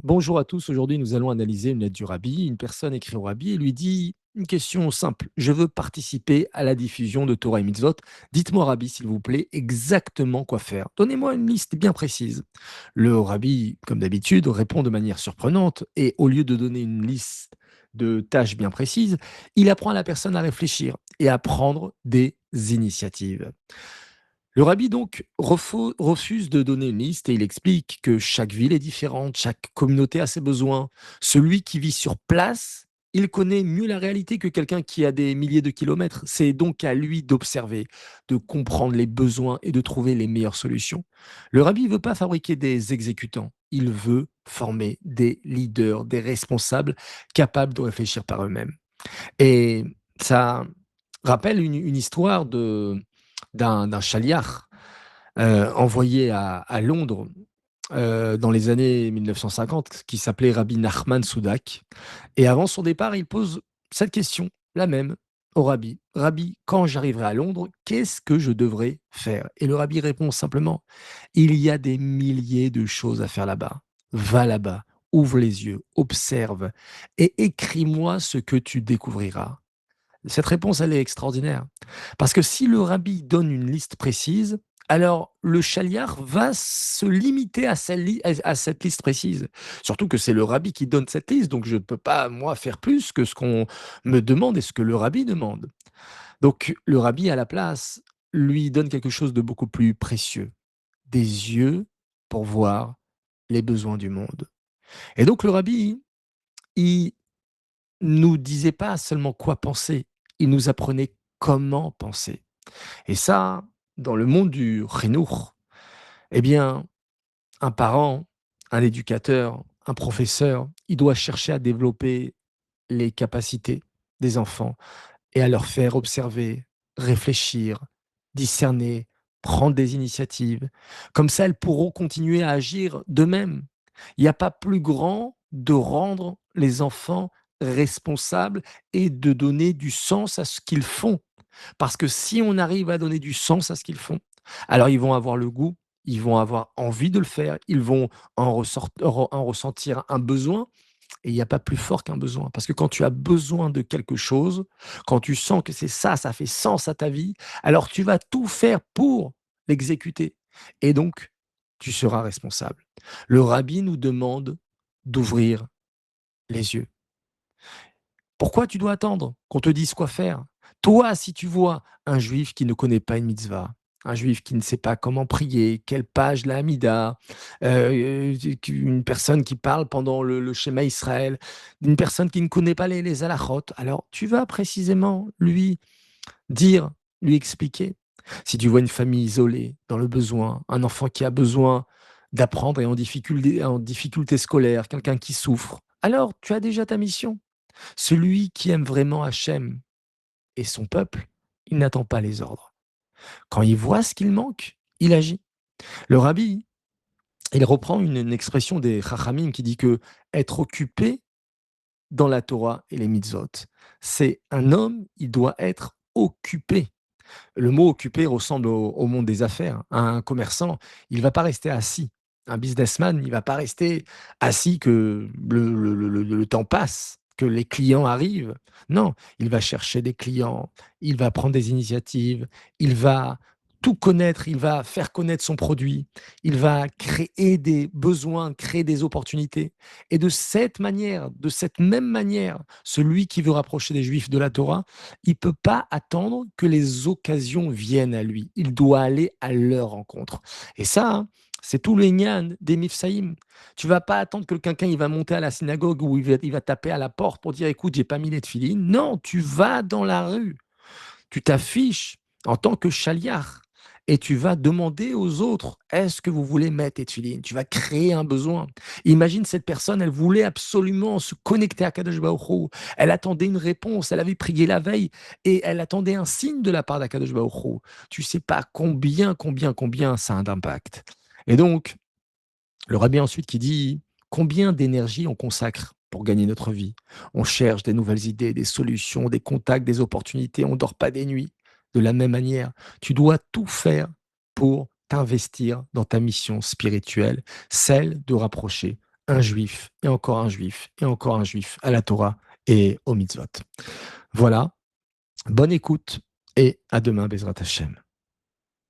Bonjour à tous, aujourd'hui nous allons analyser une lettre du rabbi. Une personne écrit au rabbi et lui dit une question simple. Je veux participer à la diffusion de Torah et Mitzvot. Dites-moi, rabbi, s'il vous plaît, exactement quoi faire. Donnez-moi une liste bien précise. Le rabbi, comme d'habitude, répond de manière surprenante et au lieu de donner une liste de tâches bien précises, il apprend à la personne à réfléchir et à prendre des initiatives. Le rabbi donc refuse de donner une liste et il explique que chaque ville est différente, chaque communauté a ses besoins. Celui qui vit sur place, il connaît mieux la réalité que quelqu'un qui a des milliers de kilomètres. C'est donc à lui d'observer, de comprendre les besoins et de trouver les meilleures solutions. Le rabbi ne veut pas fabriquer des exécutants, il veut former des leaders, des responsables capables de réfléchir par eux-mêmes. Et ça rappelle une histoire d'un chaliard, envoyé à Londres, dans les années 1950, qui s'appelait Rabbi Nachman Soudak. Et avant son départ, il pose cette question, la même, au rabbi. Rabbi, quand j'arriverai à Londres, qu'est-ce que je devrais faire? Et le rabbi répond simplement, il y a des milliers de choses à faire là-bas. Va là-bas, ouvre les yeux, observe et écris-moi ce que tu découvriras. Cette réponse, elle est extraordinaire. Parce que si le rabbi donne une liste précise, alors le chaliard va se limiter à cette liste précise. Surtout que c'est le rabbi qui donne cette liste, donc je ne peux pas, moi, faire plus que ce qu'on me demande et ce que le rabbi demande. Donc le rabbi, à la place, lui donne quelque chose de beaucoup plus précieux, des yeux pour voir les besoins du monde. Et donc le rabbi, il nous disait pas seulement quoi penser, il nous apprenait comment penser. Et ça, dans le monde du Khinour, eh bien, un parent, un éducateur, un professeur, il doit chercher à développer les capacités des enfants et à leur faire observer, réfléchir, discerner, prendre des initiatives. Comme ça, elles pourront continuer à agir d'eux-mêmes. Il n'y a pas plus grand de rendre les enfants responsables et de donner du sens à ce qu'ils font. Parce que si on arrive à donner du sens à ce qu'ils font, alors ils vont avoir le goût, ils vont avoir envie de le faire, ils vont en ressentir un besoin et il n'y a pas plus fort qu'un besoin. Parce que quand tu as besoin de quelque chose, quand tu sens que c'est ça, ça fait sens à ta vie, alors tu vas tout faire pour l'exécuter. Et donc, tu seras responsable. Le rabbi nous demande d'ouvrir les yeux. Pourquoi tu dois attendre qu'on te dise quoi faire? Toi, si tu vois un juif qui ne connaît pas une mitzvah, un juif qui ne sait pas comment prier, quelle page la Hamida, une personne qui parle pendant le schéma Israël, une personne qui ne connaît pas les halachot, alors tu vas précisément lui dire, lui expliquer. Si tu vois une famille isolée, dans le besoin, un enfant qui a besoin d'apprendre et en difficulté scolaire, quelqu'un qui souffre, alors tu as déjà ta mission. Celui qui aime vraiment Hachem et son peuple, il n'attend pas les ordres. Quand il voit ce qu'il manque, il agit. Le rabbi, il reprend une expression des Chachamim qui dit que être occupé dans la Torah et les mitzvot, c'est un homme, il doit être occupé. Le mot occupé ressemble au monde des affaires. Un commerçant, il ne va pas rester assis. Un businessman, il ne va pas rester assis que le temps passe, que les clients arrivent. Non, il va chercher des clients, il va prendre des initiatives, il va tout connaître, il va faire connaître son produit, il va créer des besoins, créer des opportunités. Et de cette manière, de cette même manière, celui qui veut rapprocher des Juifs de la Torah, il peut pas attendre que les occasions viennent à lui. Il doit aller à leur rencontre. Et ça, hein, c'est tout le nian des Mifsaïm. Tu vas pas attendre que quelqu'un il va monter à la synagogue ou il va taper à la porte pour dire écoute, j'ai pas mis les tefilines. Non, tu vas dans la rue. Tu t'affiches en tant que chaliar et tu vas demander aux autres est-ce que vous voulez mettre les tefilines? Tu vas créer un besoin. Imagine cette personne, elle voulait absolument se connecter à Kadosh Baruch Hu. Elle attendait une réponse, elle avait prié la veille et elle attendait un signe de la part d'Akadosh Baruch Hu. Tu sais pas combien ça a d'impact. Et donc, le rabbi ensuite qui dit combien d'énergie on consacre pour gagner notre vie. On cherche des nouvelles idées, des solutions, des contacts, des opportunités. On ne dort pas des nuits. De la même manière, tu dois tout faire pour t'investir dans ta mission spirituelle, celle de rapprocher un juif et encore un juif et encore un juif à la Torah et aux mitzvot. Voilà, bonne écoute et à demain, Bezrat Hashem.